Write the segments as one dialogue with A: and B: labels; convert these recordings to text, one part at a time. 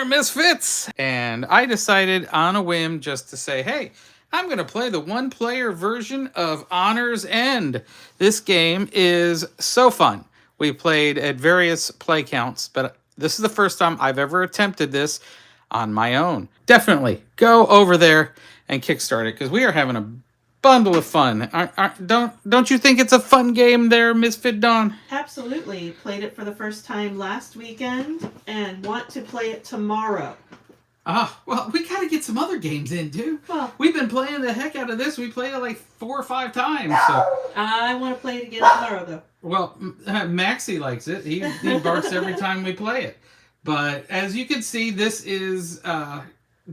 A: there, Misfits! And I decided on a whim just to say, hey, I'm going to play the one-player version of Honor's End. This game is so fun. We played at various play counts, but this is the first time I've ever attempted this on my own. Definitely go over there and kickstart it, because we are having a bundle of fun. Don't you think it's a fun game there, Misfit Dawn?
B: Absolutely. Played it for the first time last weekend and want to play it tomorrow.
A: Ah, well, we gotta get some other games in, too.
B: Well,
A: We've been playing the heck out of this. We played it like 4 or 5 times. So,
B: I want to play it again tomorrow, though.
A: well, Maxie likes it. He barks every time we play it. But as you can see, this is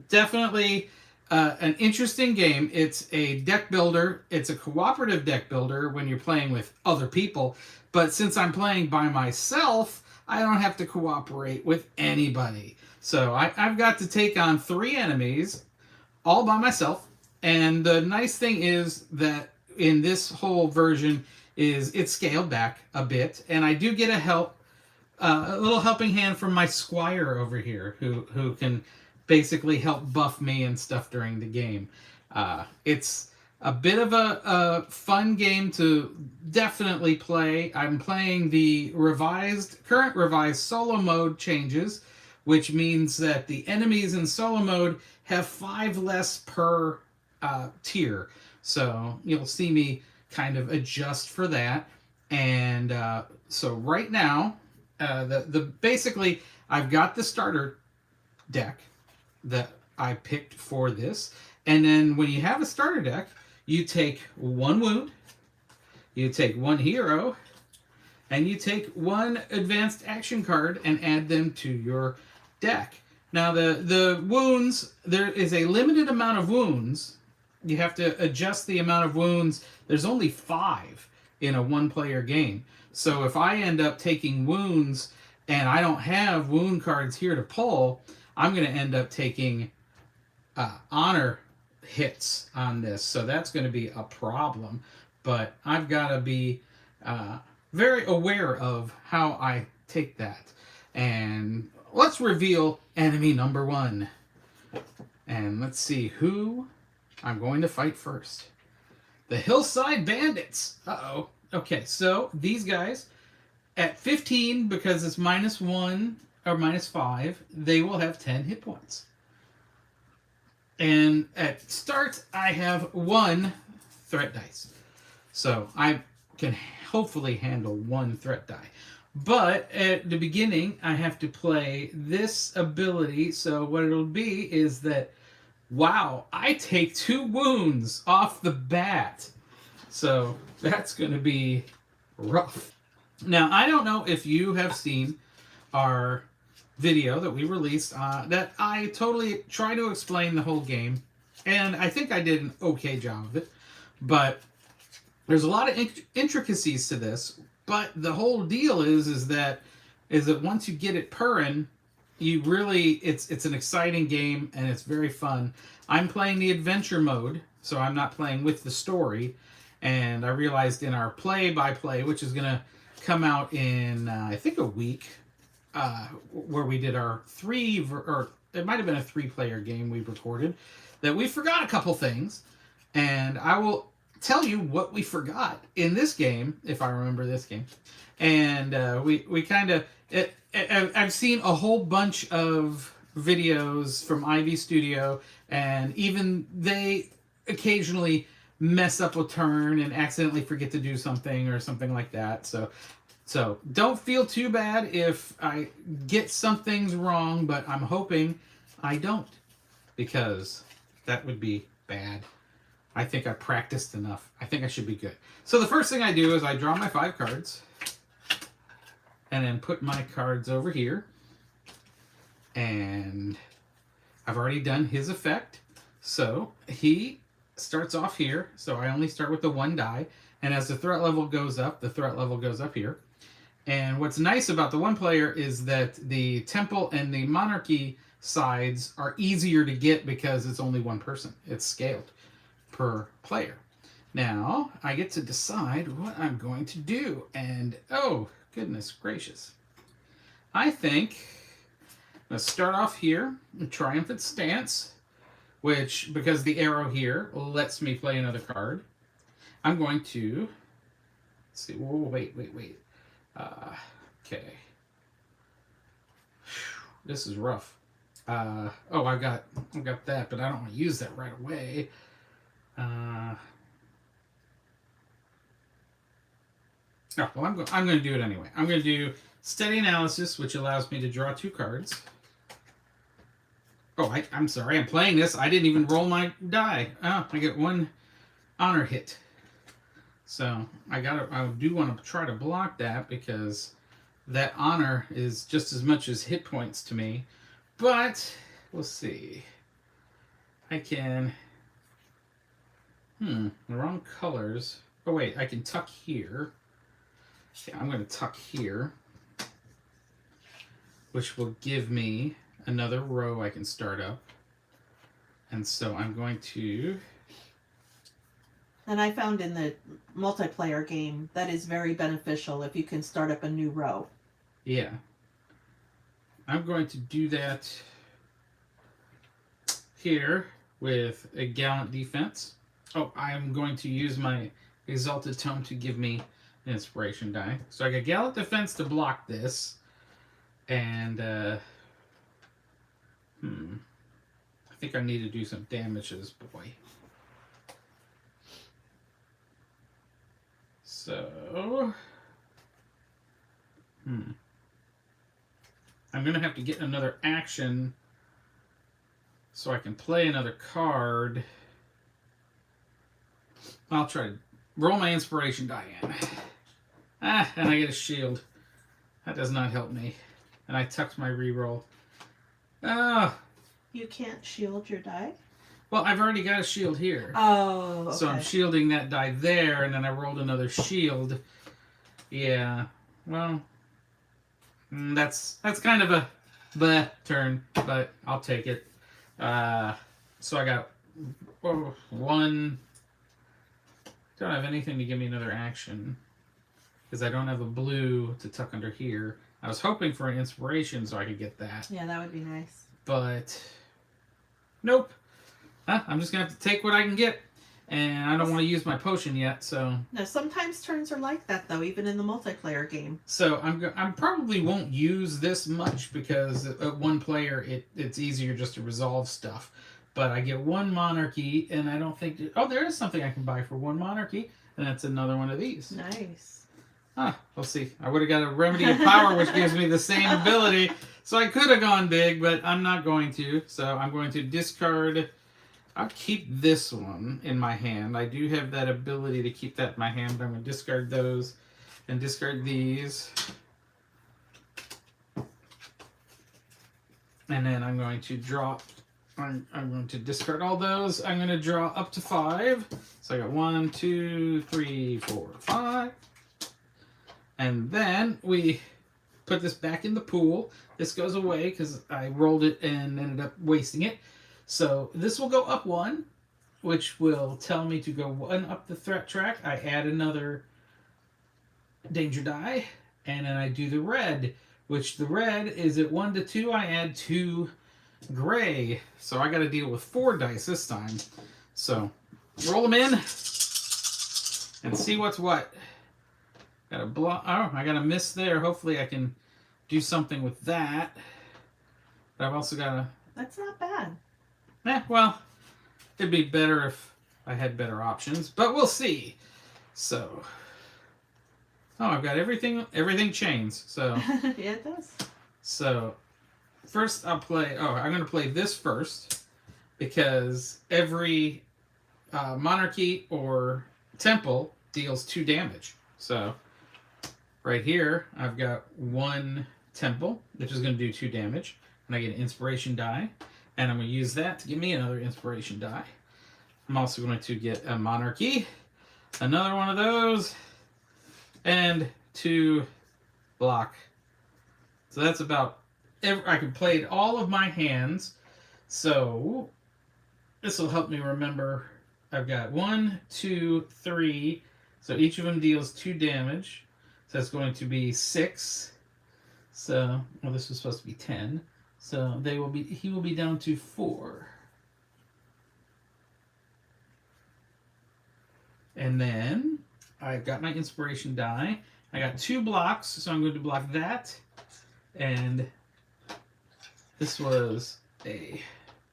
A: definitely an interesting game. It's a deck builder. It's a cooperative deck builder when you're playing with other people. But since I'm playing by myself, I don't have to cooperate with anybody. So I've got to take on 3 enemies all by myself. And the nice thing is that in this whole version is it's scaled back a bit. And I do get a little helping hand from my squire over here who can basically help buff me and stuff during the game. It's a bit of a fun game to definitely play. I'm playing the current revised solo mode changes, which means that the enemies in solo mode have 5 less per tier. So you'll see me kind of adjust for that. And so right now, basically, I've got the starter deck that I picked for this. And then when you have a starter deck, you take 1 wound, you take 1 hero, and you take 1 advanced action card and add them to your deck. Now, the wounds, there is a limited amount of wounds. You have to adjust the amount of wounds. There's only 5 in a 1-player game. So if I end up taking wounds and I don't have wound cards here to pull, I'm going to end up taking honor hits on this. So that's going to be a problem. But I've got to be very aware of how I take that. And let's reveal enemy number 1. And let's see who I'm going to fight first. The Hillside Bandits. Uh-oh. Okay, so these guys, at 15, because it's -1 or -5, they will have 10 hit points. And at start, I have 1 threat dice. So I can hopefully handle 1 threat die. But at the beginning, I have to play this ability. So what it'll be is that, wow, I take 2 wounds off the bat. So that's going to be rough. Now, I don't know if you have seen our video that we released that I totally try to explain the whole game. And I think I did an okay job of it. But there's a lot of intricacies to this. But the whole deal is that once you get it purring, you really, it's an exciting game and it's very fun. I'm playing the adventure mode, so I'm not playing with the story. And I realized in our play-by-play, which is going to come out in, I think, a week, where we did our or it might have been a 3-player game we recorded, that we forgot a couple things. And I will tell you what we forgot in this game, if I remember this game. And we kind of... I've seen a whole bunch of videos from Ivy Studio, and even they occasionally mess up a turn and accidentally forget to do something or something like that. So don't feel too bad if I get some things wrong, but I'm hoping I don't, because that would be bad. I think I practiced enough. I think I should be good. So the first thing I do is I draw my 5 cards and then put my cards over here. And I've already done his effect. So he starts off here. So I only start with the 1 die. And as the threat level goes up, the threat level goes up here. And what's nice about the 1-player is that the Temple and the Monarchy sides are easier to get because it's only 1 person. It's scaled per player. Now, I get to decide what I'm going to do. And, oh, goodness gracious. I think Let's start off here. Triumphant Stance, which, because the arrow here lets me play another card, I'm going to... Let's see. Whoa, wait. Okay. This is rough. Oh, I've got that, but I don't want to use that right away. Oh, well, I'm going to do it anyway. I'm going to do Steady Analysis, which allows me to draw 2 cards. Oh, I'm sorry. I'm playing this. I didn't even roll my die. Oh, I get 1 honor hit. So I do want to try to block that because that honor is just as much as hit points to me. But we'll see. I can... the wrong colors. Oh, wait. I can tuck here. Okay, I'm going to tuck here, which will give me another row I can start up. And so I'm going to...
B: And I found in the multiplayer game that is very beneficial if you can start up a new row.
A: Yeah. I'm going to do that here with a Gallant Defense. Oh, I'm going to use my Exalted Tome to give me an inspiration die. So I got Gallant Defense to block this. And, I think I need to do some damage to this boy. So, I'm going to have to get another action so I can play another card. I'll try to roll my inspiration die in. And I get a shield. That does not help me. And I tucked my reroll. Oh.
B: You can't shield your die?
A: Well, I've already got a shield here.
B: Oh, okay.
A: So I'm shielding that die there, and then I rolled another shield. Yeah. Well, that's kind of a bleh turn, but I'll take it. So I got 1... Don't have anything to give me another action because I don't have a blue to tuck under here. I was hoping for an inspiration so I could get that.
B: Yeah, that would be nice.
A: But nope. I'm just gonna have to take what I can get, and I don't want to use my potion yet. So
B: no, sometimes turns are like that though, even in the multiplayer game.
A: So I'm probably won't use this much because at 1 player it's easier just to resolve stuff. But I get 1 monarchy, and I don't think... Oh, there is something I can buy for 1 monarchy, and that's another one of these.
B: Nice.
A: We'll see. I would have got a Remedy of Power, which gives me the same ability. So I could have gone big, but I'm not going to. So I'm going to discard... I'll keep this one in my hand. I do have that ability to keep that in my hand, but I'm going to discard those and discard these. And then I'm going to draw... I'm going to discard all those. I'm going to draw up to 5. So I got 1, 2, 3, 4, 5. And then we put this back in the pool. This goes away because I rolled it and ended up wasting it. So this will go up 1, which will tell me to go 1 up the threat track. I add another danger die. And then I do the red, which the red is at 1 to 2. I add 2 gray. So I got to deal with 4 dice this time. So roll them in and see what's what. Got a block. Oh, I got a miss there. Hopefully I can do something with that. But I've also got a...
B: That's not bad.
A: Well, it'd be better if I had better options, but we'll see. So, I've got everything chains. So
B: yeah, it does.
A: So, first I'll play. I'm going to play this first because every monarchy or temple deals 2 damage. So, right here I've got 1 temple, which is going to do 2 damage, and I get an inspiration die. And I'm going to use that to give me another inspiration die. I'm also going to get a monarchy, another one of those, and 2 block. So that's about... I can play all of my hands. So this will help me remember. I've got 1, 2, 3. So each of them deals 2 damage. So that's going to be 6. So, well, this was supposed to be 10. So he will be down to 4. And then I've got my inspiration die. I got 2 blocks, so I'm going to block that. And this was a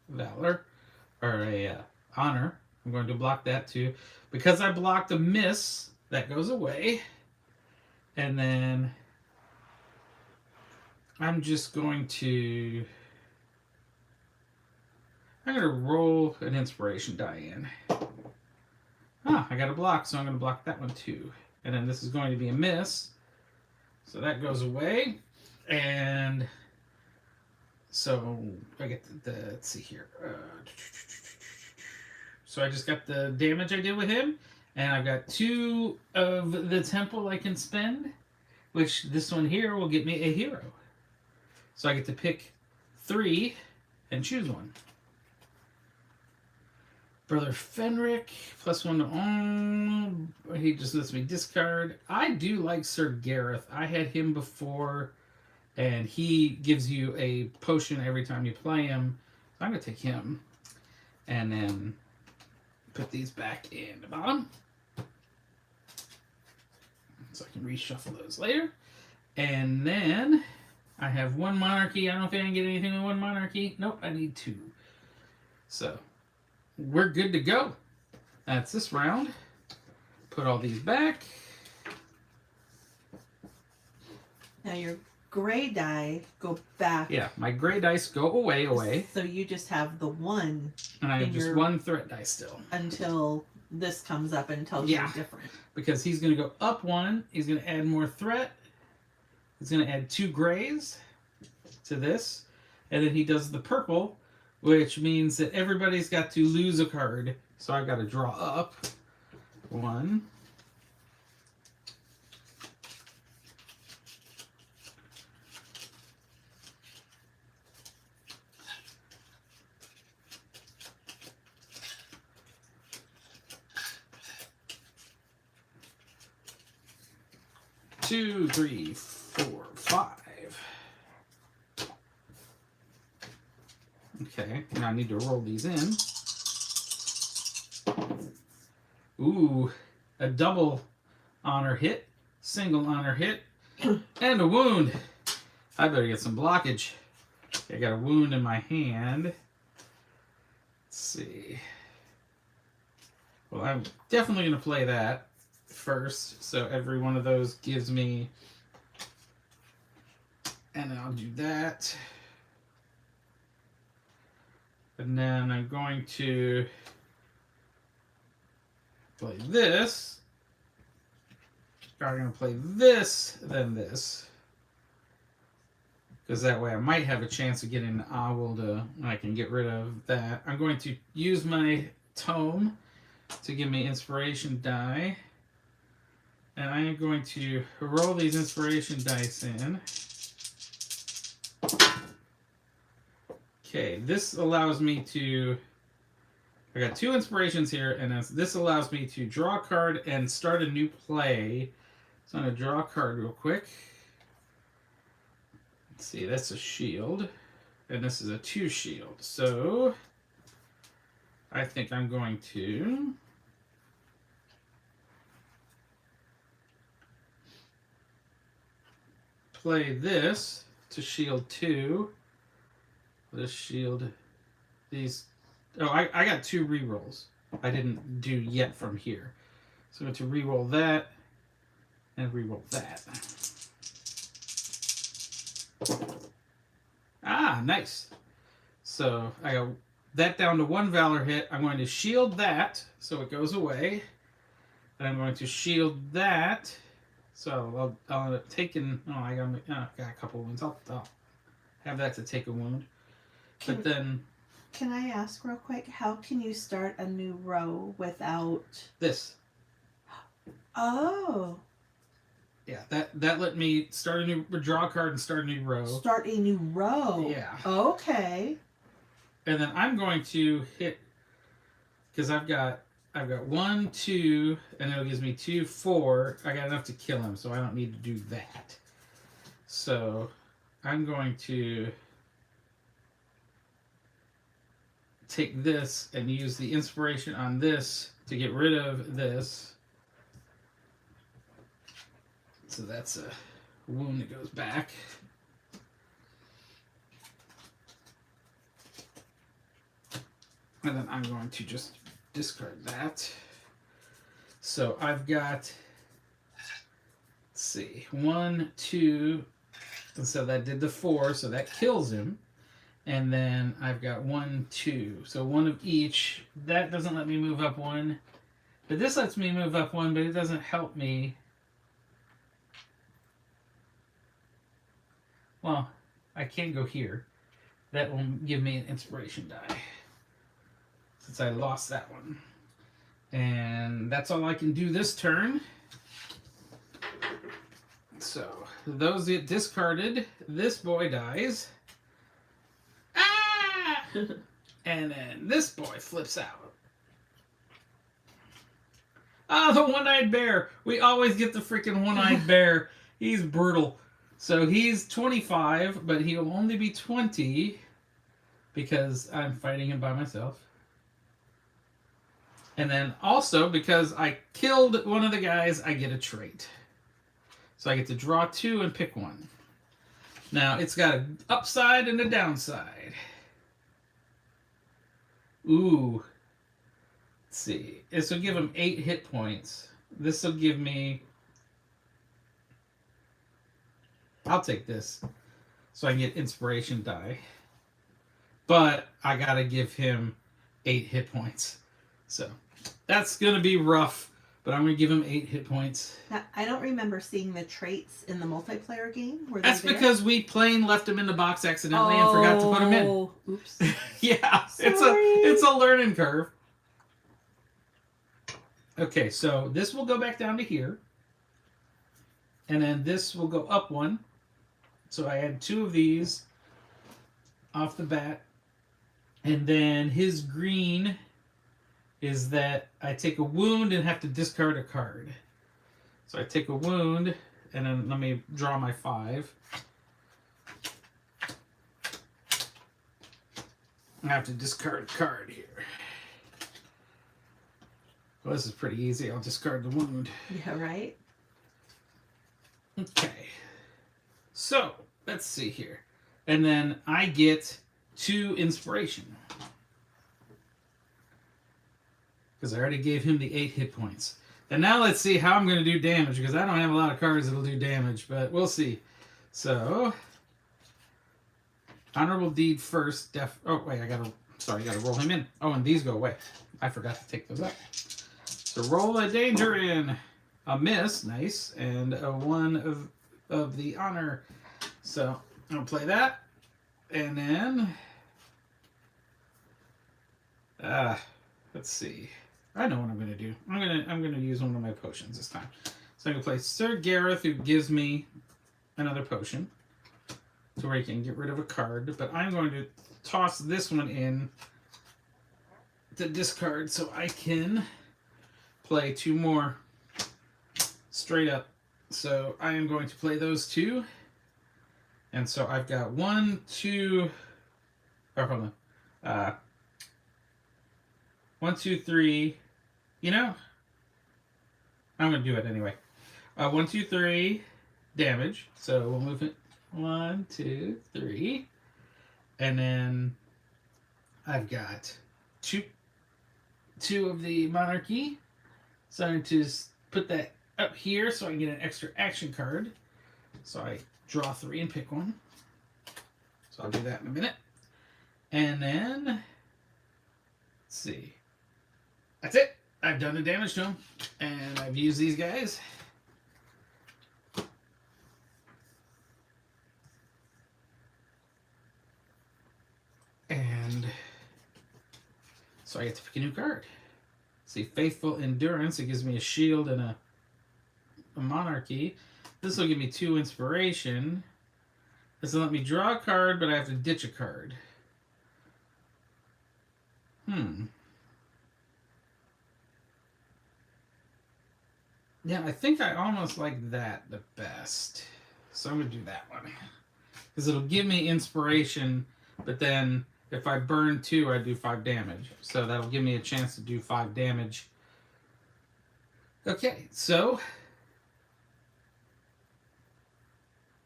A: valor, or a honor. I'm going to block that too. Because I blocked a miss, that goes away. And then I'm just going to... I'm going to roll an inspiration die in. I got a block, so I'm going to block that one too. And then this is going to be a miss. So that goes away. And so I get let's see here. So I just got the damage I did with him. And I've got 2 of the temple I can spend. Which this one here will get me a hero. So I get to pick 3 and choose one. Brother Fenric, +1 to all. He just lets me discard. I do like Sir Gareth. I had him before, and he gives you a potion every time you play him. So I'm going to take him, and then put these back in the bottom. So I can reshuffle those later. And then I have 1 monarchy. I don't think I can get anything with 1 monarchy. Nope, I need 2. So we're good to go. That's this round. Put all these back.
B: Now your gray die go back.
A: Yeah, my gray dice go away.
B: So you just have the 1.
A: And I have just 1 threat die still.
B: Until this comes up and tells you different.
A: Because he's going to go up 1. He's going to add more threat. He's going to add 2 grays to this. And then he does the purple, which means that everybody's got to lose a card. So I've got to draw up 1. 2, 3, 4, 5. Okay, now I need to roll these in. Ooh, a double honor hit, single honor hit, and a wound. I better get some blockage. I got a wound in my hand. Let's see. Well, I'm definitely going to play that first. So every one of those gives me... And I'll do that. And then I'm going to play this. I'm going to play this, then this. Because that way I might have a chance of getting an owl to... I can get rid of that. I'm going to use my tome to give me inspiration die. And I am going to roll these inspiration dice in. Okay, this allows me to... I got 2 inspirations here, and this allows me to draw a card and start a new play. So I'm going to draw a card real quick. Let's see, that's a shield. And this is a 2 shield. So I think I'm going to... play this to shield 2. This shield these. Oh, I got 2 rerolls. I didn't do yet from here. So I'm going to re-roll that and re-roll that. Ah, nice. So I got that down to 1 Valor hit. I'm going to shield that so it goes away. And I'm going to shield that. So I'll end up taking... Oh, I got a couple wounds. I'll have that to take a wound. But then...
B: Can I ask real quick, how can you start a new row without...
A: This.
B: Oh.
A: Yeah, that let me start a new... draw a card and start a new row.
B: Start a new row.
A: Yeah.
B: Okay.
A: And then I'm going to hit... Because I've got 1, 2, and it gives me 2, 4. I got enough to kill him, so I don't need to do that. So I'm going to take this and use the inspiration on this to get rid of this. So that's a wound that goes back. And then I'm going to just discard that. So I've got, let's see, 1, 2, and so that did the 4, so that kills him. And then I've got 1, 2, so 1 of each. That doesn't let me move up 1, but this lets me move up 1, but it doesn't help me. Well, I can go here. That will give me an inspiration die, since I lost that one. And that's all I can do this turn. So those get discarded. This boy dies. Ah! And then this boy flips out. Oh, the one-eyed bear. We always get the freaking one-eyed bear. He's brutal. So he's 25, but he'll only be 20 because I'm fighting him by myself. And then also, because I killed one of the guys, I get a trait. So I get to draw 2 and pick 1. Now, it's got an upside and a downside. Ooh. Let's see. This will give him 8 hit points. This will give me... I'll take this. So I can get inspiration die. But I gotta give him 8 hit points. So that's going to be rough, but I'm going to give him 8 hit points.
B: Now, I don't remember seeing the traits in the multiplayer game. Were
A: That's
B: they there?
A: because we plain left them in the box accidentally and forgot to put them in.
B: Oops.
A: Yeah,
B: Sorry.
A: it's a learning curve. Okay, so this will go back down to here. And then this will go up 1. So I add 2 of these off the bat. And then his green is that I take a wound and have to discard a card. So I take a wound, and then let me draw my 5. I have to discard a card here. Well, this is pretty easy. I'll discard the wound.
B: Yeah, right?
A: Okay. So, let's see here. And then I get 2 inspiration. Because I already gave him the 8 hit points. And now let's see how I'm going to do damage, because I don't have a lot of cards that'll do damage, but we'll see. So, honorable deed first. Oh, wait, I gotta roll him in. Oh, and these go away. I forgot to take those up. So roll a danger in. A miss, nice, and a 1 of the honor. So I'll play that, and then let's see. I know what I'm gonna do. I'm gonna use one of my potions this time. So I'm gonna play Sir Gareth, who gives me another potion, to where he can get rid of a card. But I'm going to toss this one in to discard, so I can play 2 more straight up. So I am going to play those 2, and so I've got 1, 2. Oh, hold on. 1, 2, 3. You know, I'm going to do it anyway. 1, 2, 3 damage. So we'll move it. 1, 2, 3. And then I've got two of the monarchy. So I'm going to put that up here so I can get an extra action card. So I draw 3 and pick 1. So I'll do that in a minute. And then, let's see. That's it. I've done the damage to him, and I've used these guys. And so I get to pick a new card. See, Faithful Endurance. It gives me a shield and a monarchy. This will give me 2 inspiration. This will let me draw a card, but I have to ditch a card. Yeah, I think I almost like that the best. So I'm going to do that one. Because it'll give me inspiration, but then If I burn 2, I do 5 damage. So that'll give me a chance to do 5 damage. Okay, so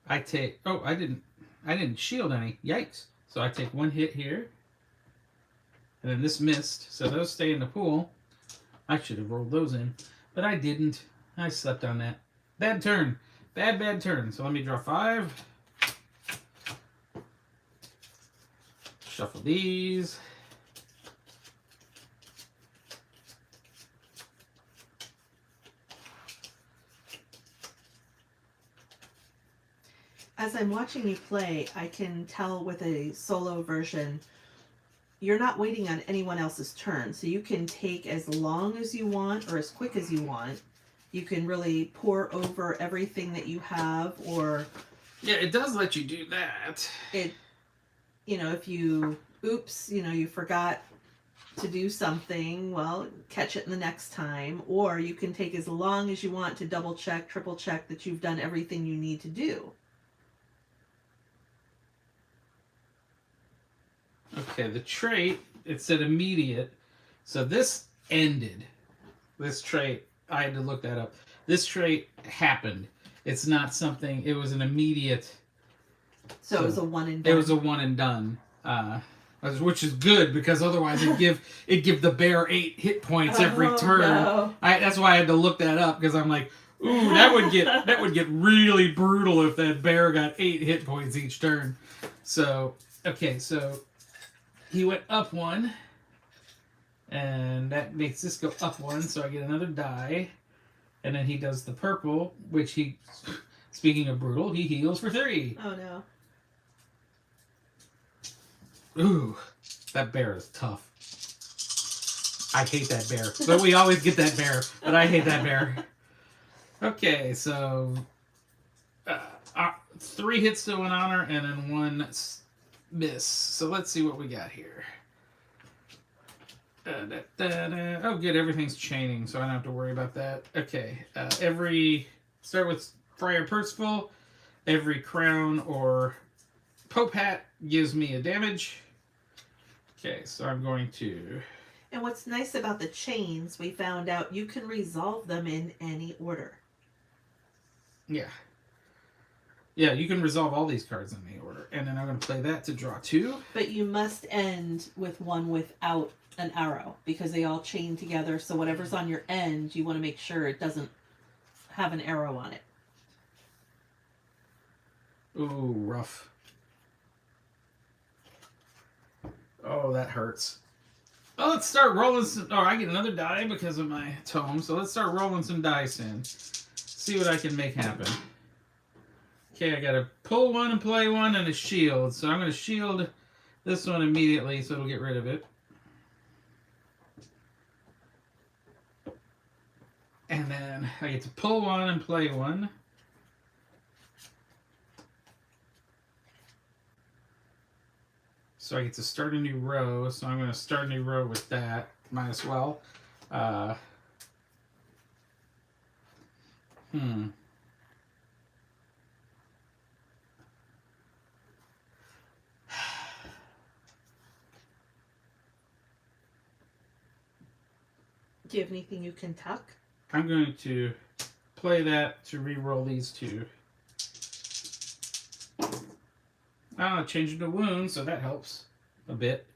A: I take. Oh, I didn't shield any. Yikes! So I take 1 hit here, and then this missed. So those stay in the pool. I should have rolled those in, but I didn't. I slept on that. Bad turn. Bad turn. So let me draw 5. Shuffle these.
B: As I'm watching you play, I can tell with a solo version, you're not waiting on anyone else's turn. So you can take as long as you want or as quick as you want. You can really pour over everything that you have, or
A: Yeah, it does let you do that.
B: it, if you, you forgot to do something, well, catch it in the next time. Or you can take as long as you want to double check, triple check that you've done everything you need to do.
A: Okay, the trait, it said immediate. So this ended. This trait, I had to look that up. This trait happened. It's not something, it was an immediate.
B: So it was a one and done.
A: It was a one and done. Which is good, because otherwise it'd give the bear 8 hit points every turn.
B: No.
A: That's why I had to look that up, because I'm like, ooh, that would get really brutal if that bear got 8 hit points each turn. So okay, so he went up 1, and that makes this go up 1, so I get another die. And then he does the purple, which he, speaking of brutal, he heals for 3.
B: Oh no.
A: Ooh, that bear is tough. I hate that bear. But we always get that bear, but I hate that bear. Okay, so 3 hits to an honor and then 1 miss. So let's see what we got here. Oh, good. Everything's chaining, so I don't have to worry about that. Okay. Start with Friar Percival. Every crown or Pope hat gives me a damage. Okay, so I'm going to.
B: And what's nice about the chains, we found out you can resolve them in any order.
A: Yeah. Yeah, you can resolve all these cards in any order. And then I'm going to play that to draw 2.
B: But you must end with one without an arrow, because they all chain together. So whatever's on your end, you want to make sure it doesn't have an arrow on it.
A: Ooh, rough. Oh, that hurts. Oh, let's start rolling some. Oh, I get another die because of my tome. So let's start rolling some dice in. See what I can make happen. Okay, I gotta pull 1 and play 1 and a shield. So I'm gonna shield this one immediately so it'll get rid of it. And then I get to pull 1 and play 1. So I get to start a new row. So I'm going to start a new row with that. Might as well.
B: Do you have anything you can tuck?
A: I'm going to play that to re-roll these 2. I'll change it to wound, so that helps a bit.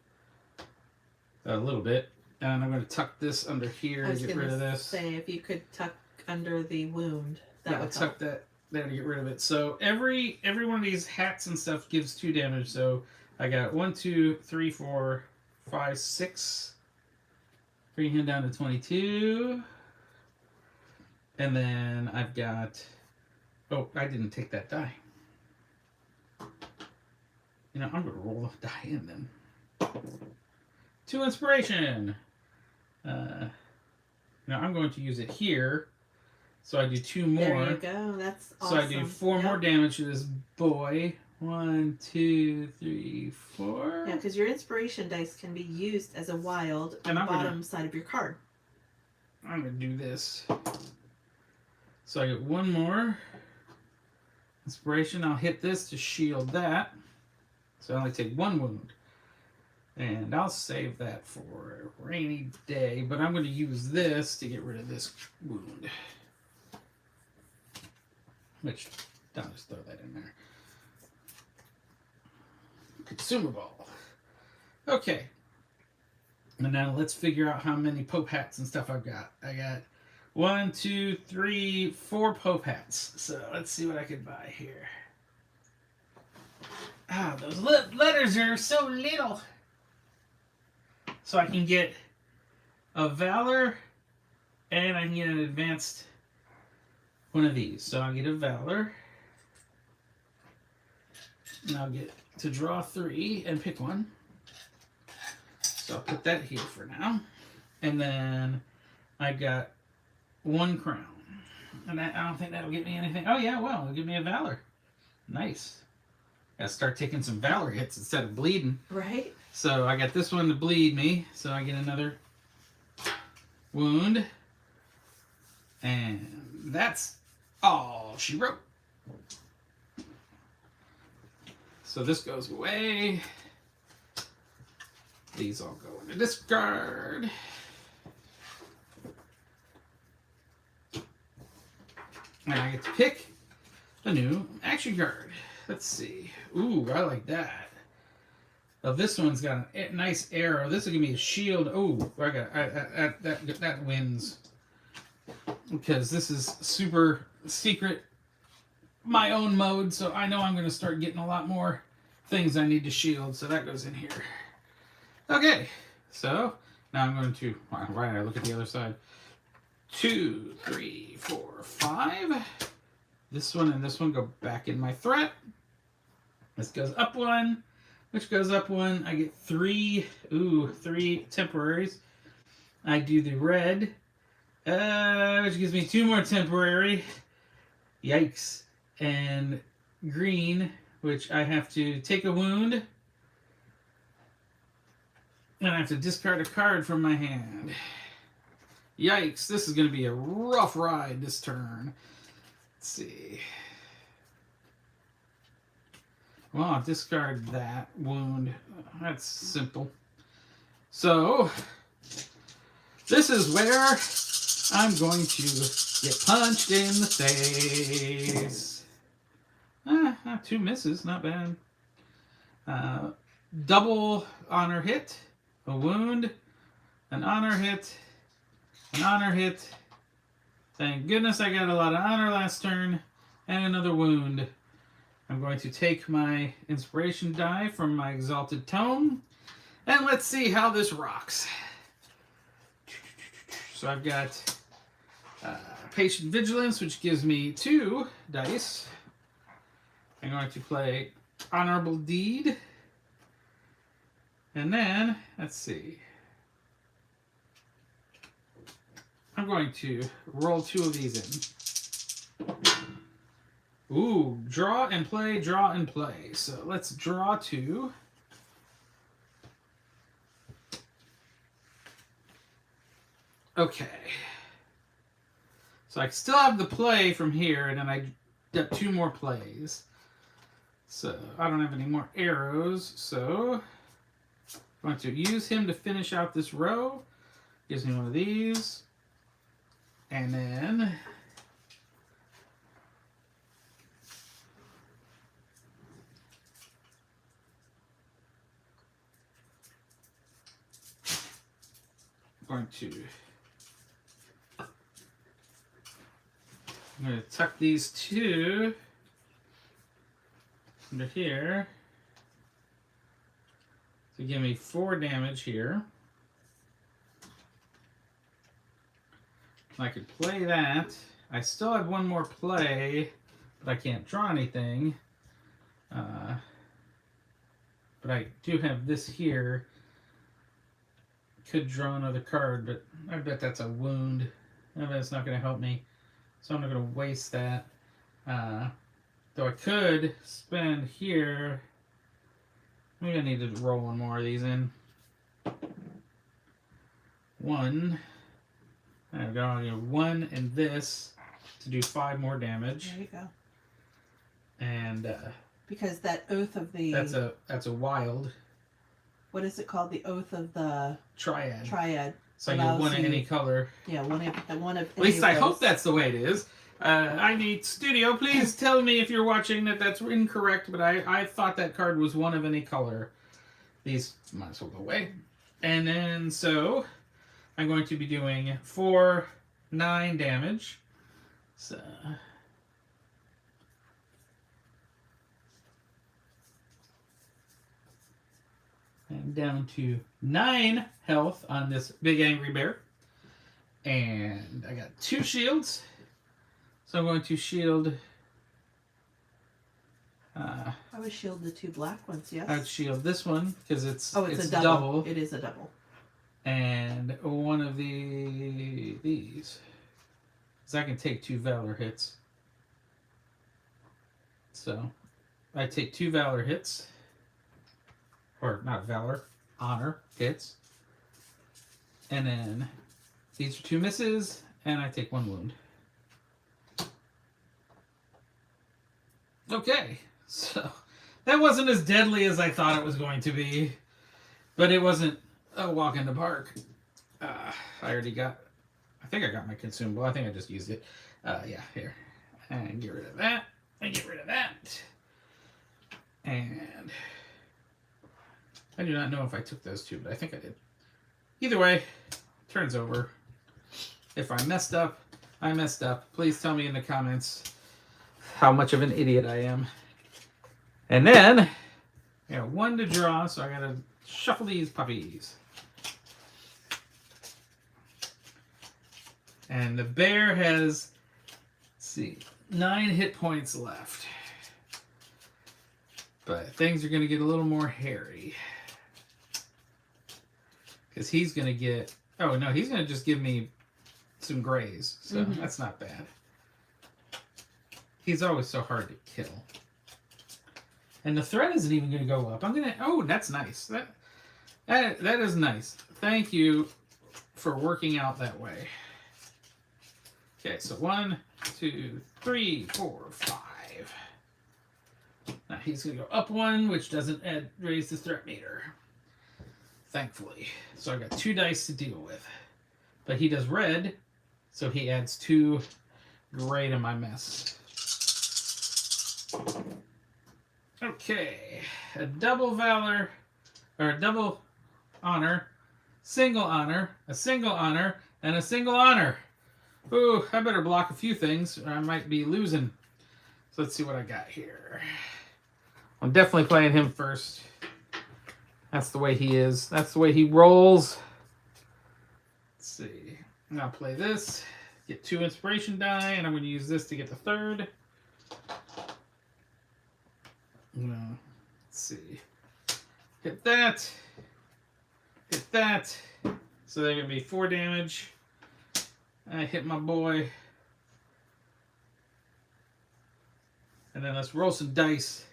A: A little bit. And I'm going to tuck this under here to get rid of this.
B: Say, if you could tuck under the wound, that would help.
A: Tuck that there to get rid of it. So every one of these hats and stuff gives 2 damage. So I got 1, 2, 3, 4, 5, 6. Bring him down to 22. And then I've got... Oh, I didn't take that die. You know, I'm going to roll the die in then. 2 inspiration. Now I'm going to use it here. So I do 2 more.
B: There you go. That's awesome.
A: So I do 4 more damage to this boy. 1, 2, 3, 4.
B: Yeah, because your inspiration dice can be used as a wild on the bottom side of your card.
A: I'm going to do this. So I get 1 more inspiration. I'll hit this to shield that. So I only take 1 wound. And I'll save that for a rainy day, but I'm going to use this to get rid of this wound. Which, I'll just throw that in there. Consumable. Okay. And now let's figure out how many Pope hats and stuff I've got. I got 1, 2, 3, 4 Pope hats. So let's see what I can buy here. Ah, those letters are so little. So I can get a Valor and I can get an advanced one of these. So I'll get a Valor. And I'll get to draw 3 and pick one. So I'll put that here for now. And then I got 1 crown. And I don't think that'll get me anything. Oh yeah, well, it'll give me a Valor. Nice. Gotta start taking some Valor hits instead of bleeding.
B: Right?
A: So I got this one to bleed me. So I get another wound. And that's all she wrote. So this goes away. These all go into discard. And I get to pick a new action card. Let's see. Ooh, I like that. Oh, this one's got a nice arrow. This will give me a shield. Oh, that wins. Because this is super secret, my own mode, so I know I'm going to start getting a lot more things I need to shield, so that goes in here. Okay, so now I'm going to, right, I look at the other side. 2, 3, 4, 5. This one and this one go back in my threat. This goes up 1, which goes up 1. I get 3, 3 temporaries. I do the red, which gives me 2 more temporary. Yikes. And green, which I have to take a wound. And I have to discard a card from my hand. Yikes, this is going to be a rough ride this turn. Let's see. Well, I'll discard that wound. That's simple. So, this is where I'm going to get punched in the face. 2 misses, not bad. Double honor hit, a wound, an honor hit, an honor hit. Thank goodness I got a lot of honor last turn, and another wound. I'm going to take my inspiration die from my exalted tome, and let's see how this rocks. So I've got patient vigilance, which gives me 2 dice. I'm going to play honorable deed. And then, let's see. I'm going to roll 2 of these in. Ooh, draw and play, draw and play. So let's draw 2. Okay. So I still have the play from here, and then I got 2 more plays. So I don't have any more arrows, so I'm going to use him to finish out this row. Gives me one of these. And then I'm going to tuck these 2 under here to give me 4 damage here. I could play that. I still have 1 more play, but I can't draw anything. But I do have this here. Could draw another card, but I bet that's a wound. I bet it's not going to help me. So I'm not going to waste that. Though I could spend here. Maybe I need to roll 1 more of these in. 1. I've got 1 and this to do 5 more damage.
B: There you go.
A: And
B: because that oath of the
A: that's a wild.
B: what is it called? The Oath of the
A: Triad.
B: Triad.
A: So I get one of any color.
B: Yeah, one of.
A: At least I hope that's the way it is. I need studio. Please tell me if you're watching that's incorrect. But I thought that card was one of any color. These might as well go away. And then so I'm going to be doing 4, 9 damage. So. I'm down to 9 health on this big angry bear. And I got 2 shields. So I'm going to shield.
B: I would shield the 2 black ones, yes?
A: I would shield this one because it's
B: a double. It is a double.
A: And one of these. Because I can take 2 Valor hits. So I take 2 Valor hits. Or not Valor, Honor hits. And then these are 2 misses, and I take 1 wound. Okay, so that wasn't as deadly as I thought it was going to be, but it wasn't a walk in the park. I already got, I think I got my consumable. I think I just used it. Yeah, here. And get rid of that, and get rid of that. And I do not know if I took those 2, but I think I did. Either way, turn's over. If I messed up, I messed up. Please tell me in the comments how much of an idiot I am. And then, I got 1 to draw, so I gotta shuffle these puppies. And the bear has, let's see, 9 hit points left. But things are gonna get a little more hairy. Because he's gonna get, oh no, he's gonna just give me some grays, so that's not bad. He's always so hard to kill. And the threat isn't even going to go up. I'm going to... Oh, that's nice. That is nice. Thank you for working out that way. Okay, so 1, 2, 3, 4, 5. Now he's going to go up 1, which doesn't raise the threat meter. Thankfully. So I've got 2 dice to deal with. But he does red, so he adds 2 gray to my mess. Okay, a double valor, or a double honor, single honor, a single honor, and a single honor. Ooh, I better block a few things, or I might be losing. So let's see what I got here. I'm definitely playing him first. That's the way he is. That's the way he rolls. Let's see. I'll play this, get 2 inspiration die, and I'm going to use this to get the 3rd. Let's see. Hit that. Hit that. So they're going to be 4 damage. I hit my boy. And then let's roll some dice.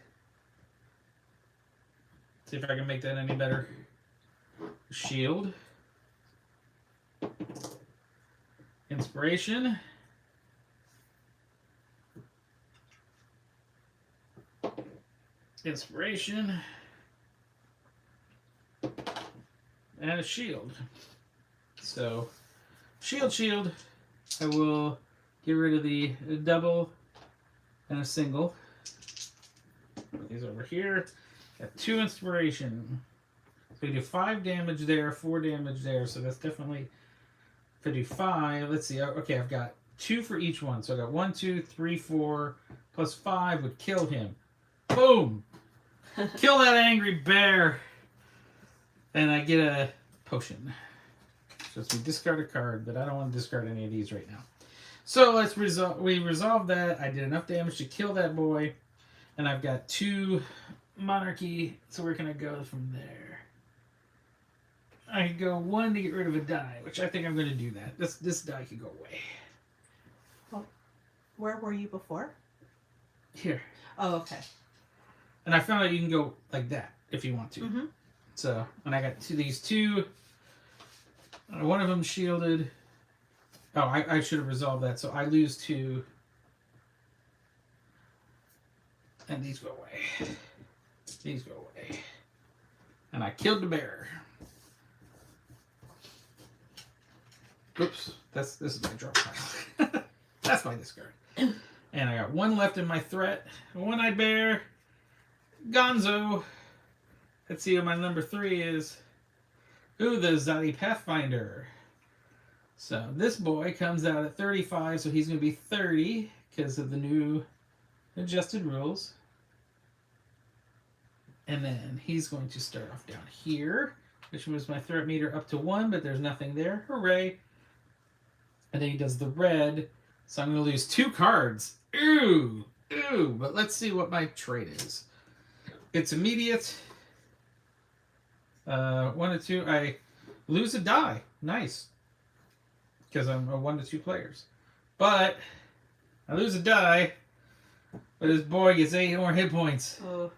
A: See if I can make that any better. Shield. Inspiration. Inspiration. And a shield. So, shield. I will get rid of the double and a single. Put these over here. Got 2 inspiration. So we do 5 damage there, 4 damage there. So that's definitely, if I do 5, let's see. Okay, I've got 2 for each one. So I got 1, 2, 3, 4, plus 5 would kill him. Boom! Kill that angry bear. And I get a potion. So we discard a card, but I don't want to discard any of these right now. So let's resolve that. I did enough damage to kill that boy. And I've got 2 monarchy. So where can I go from there? I could go 1 to get rid of a die, which I think I'm going to do that. This die could go away.
B: Well, where were you before?
A: Here.
B: Oh, okay.
A: And I found out you can go like that if you want to.
B: Mm-hmm.
A: So, and I got these 2. One of them shielded. Oh, I should have resolved that. So I lose 2. And these go away. These go away. And I killed the bear. Oops, this is my draw pile. That's my discard. And I got one left in my threat. One-eyed bear. Gonzo. Let's see what my number 3 is. Ooh, the Zodi Pathfinder. So this boy comes out at 35, so he's going to be 30 because of the new adjusted rules. And then he's going to start off down here, which moves my threat meter up to 1, but there's nothing there. Hooray. And then he does the red, so I'm going to lose 2 cards. Ooh, ooh, but let's see what my trait is. It's immediate. 1 to 2, I lose a die. Nice. Because I'm a 1 to 2 players. But I lose a die, but this boy gets 8 more hit points.
B: Oh.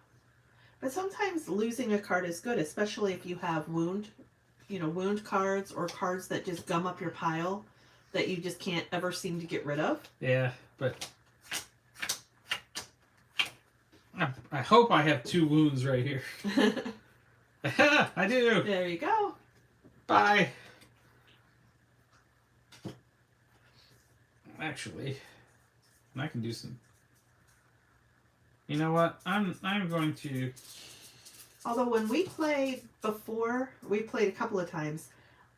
B: But sometimes losing a card is good, especially if you have wound cards or cards that just gum up your pile that you just can't ever seem to get rid of.
A: Yeah, but I hope I have 2 wounds right here. I do.
B: There you go.
A: Bye. Actually, I can do some. You know what? I'm going to.
B: Although when we played before, we played a couple of times,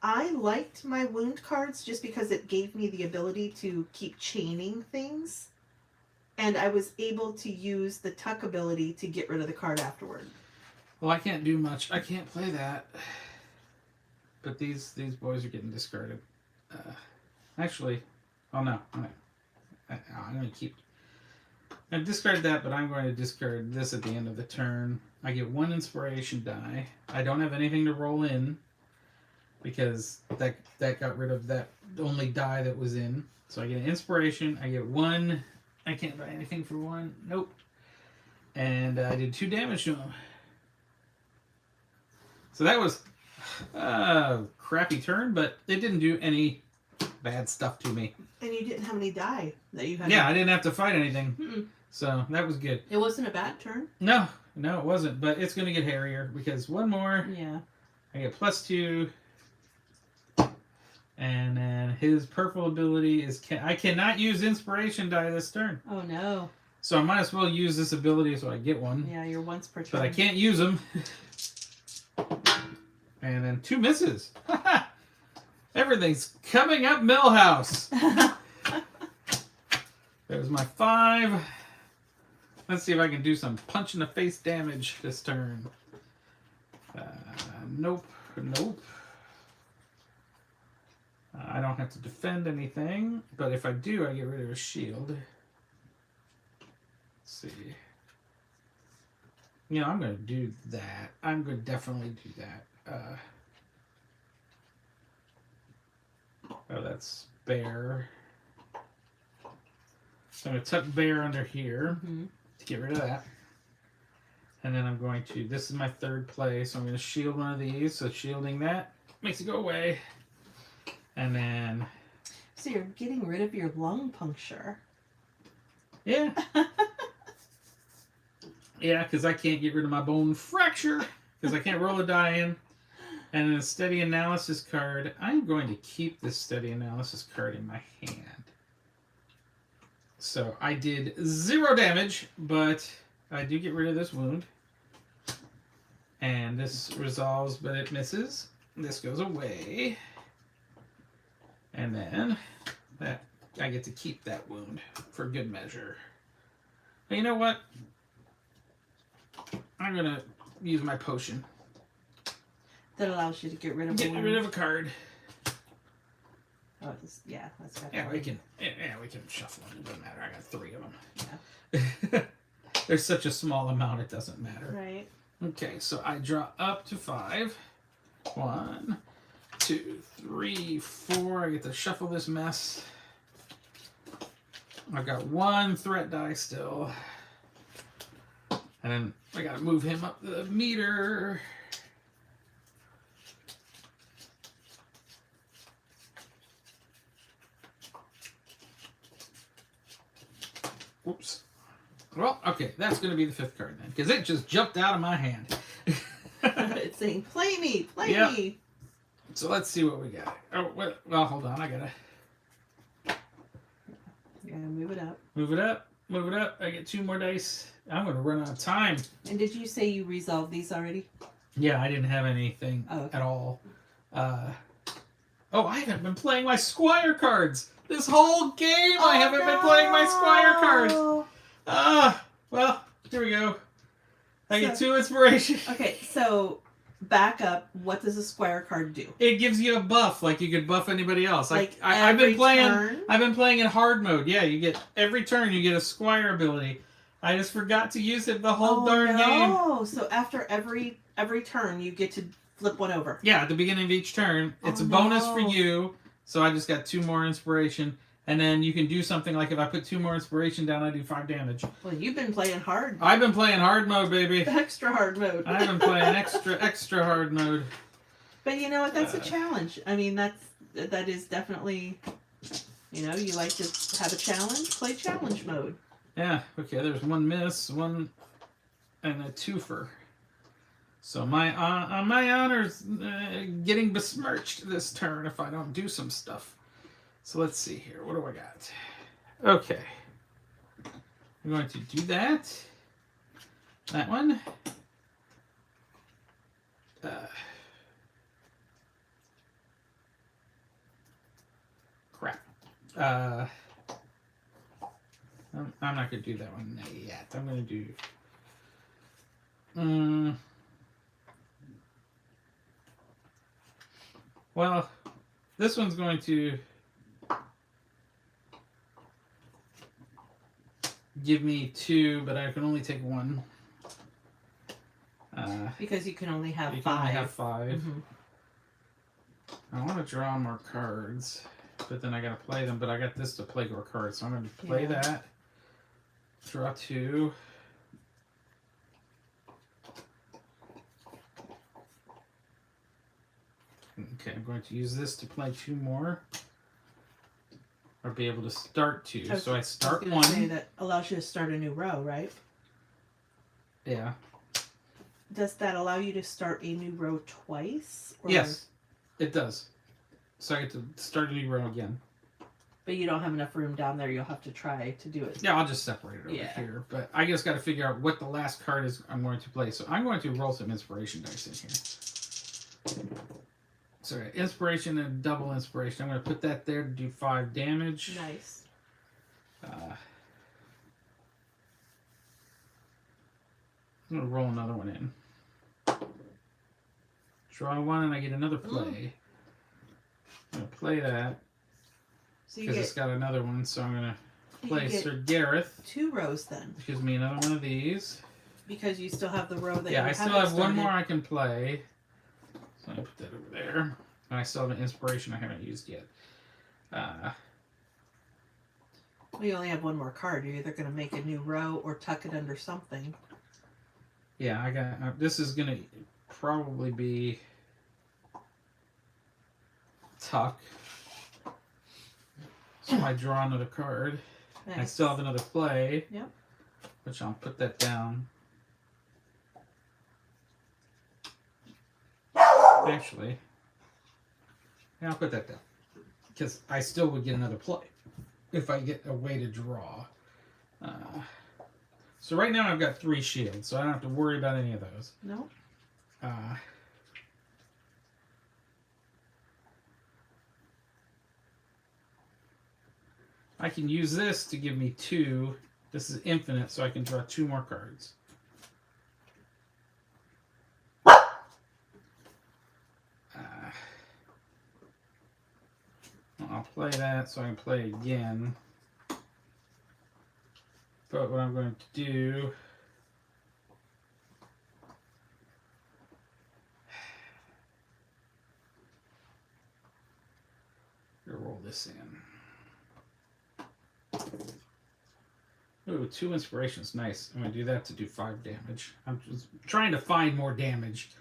B: I liked my wound cards just because it gave me the ability to keep chaining things. And I was able to use the tuck ability to get rid of the card afterward.
A: Well, I can't do much. I can't play that. But these boys are getting discarded. Actually, oh no. I'm going to keep. I've discarded that, but I'm going to discard this at the end of the turn. I get 1 inspiration die. I don't have anything to roll in because that got rid of that only die that was in. So I get an inspiration. I get 1. I can't buy anything for 1. Nope. And I did 2 damage to him. So that was a crappy turn, but it didn't do any bad stuff to me.
B: And you didn't have any die that you had.
A: Yeah, I didn't have to fight anything.
B: Mm-mm.
A: So that was good.
B: It wasn't a bad turn.
A: No, it wasn't. But it's going to get hairier because 1 more.
B: Yeah.
A: I get +2. And then his purple ability is... I cannot use inspiration die this turn.
B: Oh, no.
A: So I might as well use this ability so I get 1.
B: Yeah, you're once per turn.
A: But I can't use them. And then 2 misses. Everything's coming up Millhouse. There's my 5. Let's see if I can do some punch in the face damage this turn. Nope. I don't have to defend anything, but if I do, I get rid of a shield. Let's see. You know, I'm going to do that. I'm going to definitely do that. Oh, that's bear. So I'm going to tuck bear under here to get rid of that. And then I'm going to, this is my 3rd play, so I'm going to shield one of these. So shielding that makes it go away. And then...
B: So you're getting rid of your lung puncture.
A: Yeah. Yeah, because I can't get rid of my bone fracture. Because I can't roll a die in. And then a steady analysis card. I'm going to keep this steady analysis card in my hand. So I did 0 damage, but I do get rid of this wound. And this resolves, but it misses. This goes away. And then that I get to keep that wound for good measure. But you know what? I'm going to use my potion.
B: That allows you to get rid of
A: Get rid of a card.
B: Oh, yeah, that's got
A: Yeah, we can shuffle them. It doesn't matter. I got 3 of them. Yeah. There's such a small amount, it doesn't matter.
B: Right.
A: Okay, so I draw up to 5. 1, 2, 3, 4. I get to shuffle this mess. I've got 1 threat die still. And then I gotta move him up the meter. Whoops. Well, okay, that's going to be the 5th card then, because it just jumped out of my hand.
B: It's saying, play me, play
A: Yep.
B: me.
A: So let's see what we got. Oh, well, hold on. I gotta
B: Move it up.
A: move it up. Move it up. I get 2 more dice. I'm gonna run out of time.
B: And did you say you resolved these already?
A: Yeah, I didn't have anything at all. I haven't been playing my Squire cards. This whole game I haven't been playing my Squire cards. Well, here we go. I get 2 inspiration.
B: Okay, so back up. What does a Squire card do?
A: It gives you a buff, like you could buff anybody else.
B: Like
A: I've been playing.
B: turn?
A: I've been playing in hard mode. Yeah, you get every turn you get a Squire ability. I just forgot to use it the whole darn game.
B: Oh, so after every turn you get to flip one over.
A: Yeah, at the beginning of each turn, it's a bonus for you. So I just got 2 more inspiration. And then you can do something like if I put 2 more inspiration down, I do 5 damage.
B: Well, you've been playing hard.
A: I've been playing hard mode, baby.
B: Extra hard mode.
A: I've been playing extra hard mode.
B: But you know what? That's a challenge. I mean, that is definitely, you like to have a challenge. Play challenge mode.
A: Yeah. Okay. There's 1 miss, 1, and a twofer. So my honor's getting besmirched this turn if I don't do some stuff. So let's see here. What do I got? Okay. I'm going to do that. That one. Crap. I'm not going to do that one yet. I'm going to do... Well, this one's going to give me 2, but I can only take 1.
B: Because you can only have 5.
A: You can only have 5.
B: Mm-hmm.
A: I want to draw more cards, but then I got to play them. But I got this to play more cards, so I'm going to play that. Draw 2. Okay, I'm going to use this to play 2 more. Or be able to start 2. So I start 1.
B: Say that allows you to start a new row, right?
A: Yeah.
B: Does that allow you to start a new row twice? Or...
A: Yes, it does. So I get to start a new row again.
B: But you don't have enough room down there. You'll have to try to do it.
A: Yeah, I'll just separate it over here. But I just got to figure out what the last card is I'm going to play. So I'm going to roll some inspiration dice in here. So inspiration and double inspiration. I'm going to put that there to do 5 damage.
B: Nice.
A: I'm going to roll another one in. Draw 1 and I get another play. I'm going to play that. Because it's got another one, so I'm going to play Sir Gareth.
B: 2 rows then.
A: Gives me another one of these.
B: Because you still have the row that you
A: I
B: haven't
A: still have
B: started.
A: 1 more I can play. So I'm going to put that over there. And I still have an inspiration I haven't used yet.
B: Well, you only have 1 more card. You're either going to make a new row or tuck it under something.
A: Yeah, I got... this is going to probably be... tuck. So I draw another card. Nice. I still have another play.
B: Yep.
A: Which I'll put that down. Actually, yeah, I'll put that down. Because I still would get another play if I get a way to draw. So right now I've got 3 shields, so I don't have to worry about any of those.
B: No.
A: I can use this to give me 2. This is infinite, so I can draw 2 more cards. I'll play that so I can play again. But what I'm going to do... I'm going to roll this in. Ooh, 2 inspirations. Nice. I'm going to do that to do 5 damage. I'm just trying to find more damage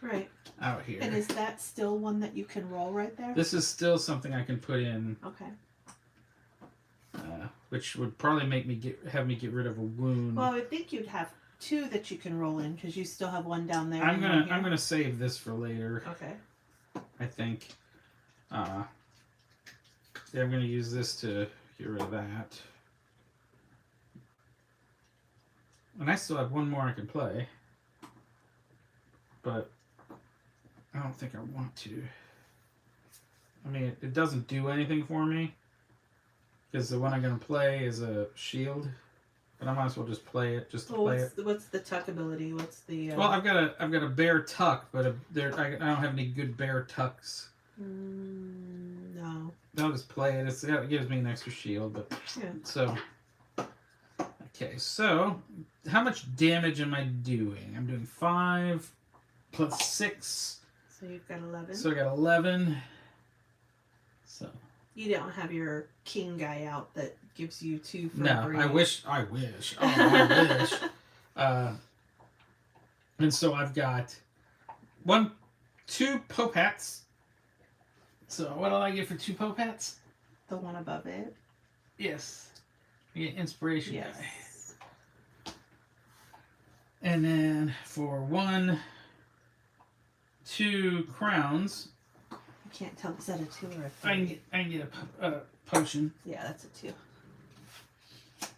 A: out here.
B: And is that still one that you can roll right there?
A: This is still something I can put in.
B: Okay.
A: Which would probably make me have me get rid of a wound.
B: Well, I would think you'd have 2 that you can roll in because you still have one down there.
A: I'm gonna save this for later.
B: Okay.
A: I think. Yeah, I'm gonna use this to get rid of that. And I still have one more I can play, but I don't think I want to. I mean, it doesn't do anything for me because the one I'm gonna play is a shield. But I might as well just play it, just to play it.
B: What's the tuck ability? What's the?
A: Well, I've got a bear tuck, but I don't have any good bear tucks.
B: No.
A: I'll just play it. It gives me an extra shield, but
B: Yeah.
A: so. Okay, so how much damage am I doing? I'm doing 5 plus 6.
B: So you've got 11.
A: So I got 11. So.
B: You don't have your king guy out that gives you 2 for
A: No,
B: every...
A: I wish. Oh, I wish. And so I've got 2 Pope hats. So what did I get for 2 Pope hats?
B: The one above it.
A: Yes. You get inspiration
B: Yes.
A: guy. And then for 2 crowns.
B: I can't tell, is that a 2 or a 3?
A: I can get a potion.
B: Yeah, that's a 2.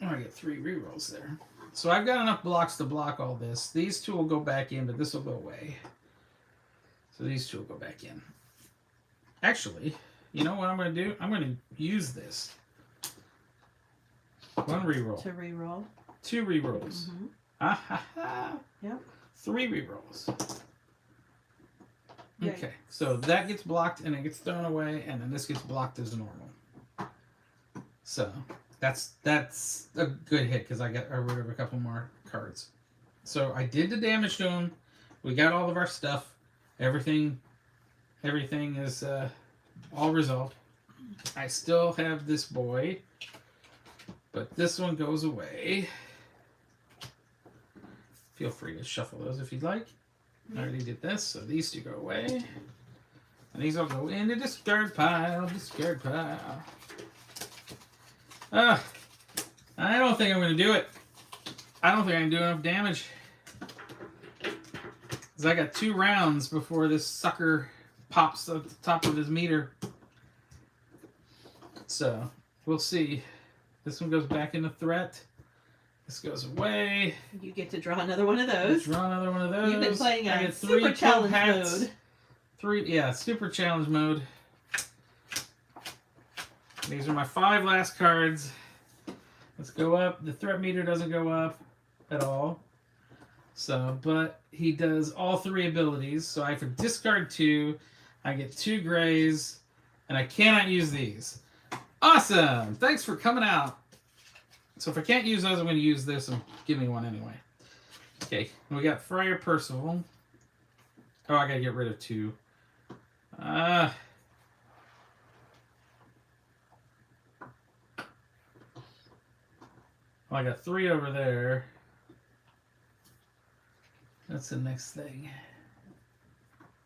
A: Oh, I get 3 rerolls there. So I've got enough blocks to block all this. These 2 will go back in, but this will go away. So these 2 will go back in. Actually, you know what I'm going to do? I'm going to use this. 1 reroll.
B: To reroll.
A: 2 rerolls.
B: Mm-hmm.
A: Ah ha ha.
B: Yep.
A: 3 rerolls.
B: Yeah.
A: Okay, so that gets blocked and it gets thrown away, and then this gets blocked as normal. So that's a good hit because I got rid of a couple more cards. So I did the damage to him. We got all of our stuff. Everything is all resolved. I still have this boy, but this one goes away. Feel free to shuffle those if you'd like. I already did this, so these 2 go away. And these all go in the discard pile, discard pile. I don't think I'm going to do it. I don't think I can do enough damage. Because I got 2 rounds before this sucker pops at the top of his meter. So, we'll see. This one goes back into threat. This goes away.
B: You get to draw another one of those.
A: Draw another one of those.
B: You've been playing
A: I
B: a
A: get
B: super challenge mode.
A: 3, super challenge mode. These are my 5 last cards. Let's go up. The threat meter doesn't go up at all. So, but he does all 3 abilities. So I have to discard 2. I get 2 grays, and I cannot use these. Awesome! Thanks for coming out. So if I can't use those, I'm going to use this and give me one anyway. Okay, we got Friar Percival. Oh, I got to get rid of 2. Well, I got 3 over there. That's the next thing.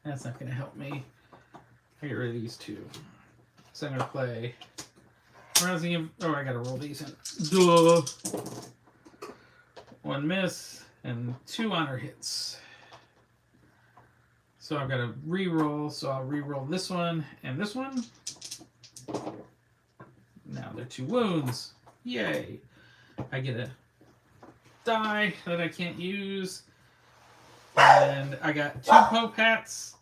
A: That's not going to help me. I get rid of these 2. So I'm going to play... Oh, I gotta roll these in. Duh. 1 miss and 2 honor hits. So I've got to re-roll. So I'll re-roll this one and this one. Now they're 2 wounds. Yay! I get a die that I can't use. And I got 2 Pope hats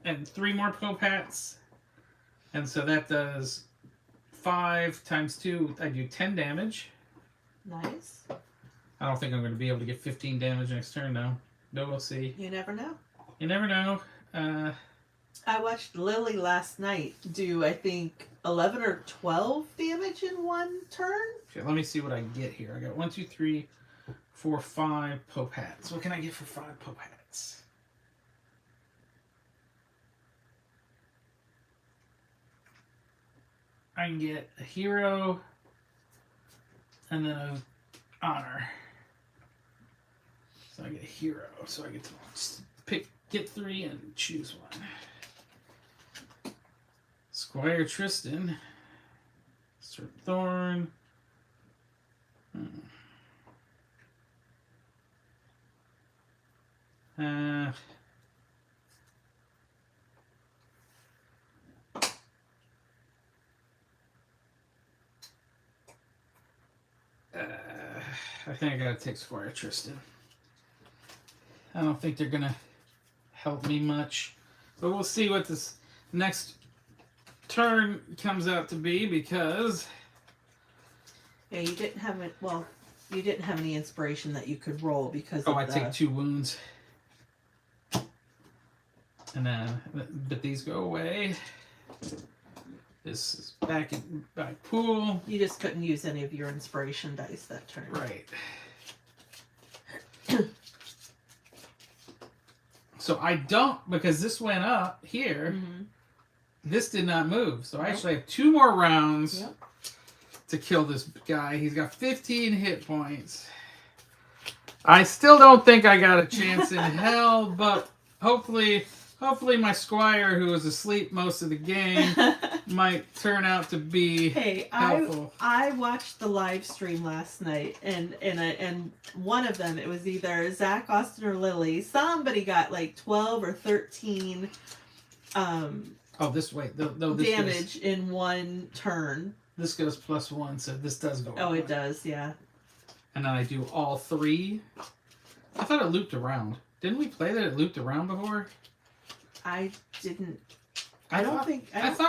A: and 3 more Pope hats. And so that does 5 times 2, I do 10 damage.
B: Nice.
A: I don't think I'm going to be able to get 15 damage next turn, though. No, we'll see.
B: You never know.
A: You never know.
B: I watched Lily last night do, I think, 11 or 12 damage in 1 turn.
A: Okay, let me see what I get here. I got 1, 2, 3, 4, 5 Pope hats. What can I get for 5 Pope hats? I can get a hero and then an honor. So I get a hero. So I get to get 3 and choose 1. Squire Tristan. Sir Thorn. Uh, I think I gotta take Squire Tristan. I don't think they're gonna help me much, but we'll see what this next turn comes out to be because
B: Yeah, you didn't have it. Well, you didn't have any inspiration that you could roll because of
A: I
B: the.
A: take 2 wounds, and but these go away. This is back in my pool.
B: You just couldn't use any of your inspiration dice that turn.
A: Right. So I don't, because this went up here.
B: Mm-hmm.
A: This did not move. So I
B: Nope.
A: actually have 2 more rounds
B: Yep.
A: to kill this guy. He's got 15 hit points. I still don't think I got a chance in hell, but hopefully my squire, who was asleep most of the game, might turn out to be helpful.
B: I watched the live stream last night, and one of them, it was either Zach, Austin, or Lily. Somebody got like 12 or 13
A: this way. This
B: damage in one turn.
A: This goes +1, so this does go up.
B: Oh, it does, yeah.
A: And then I do all 3. I thought it looped around. Didn't we play that it looped around before?
B: I didn't.
A: I thought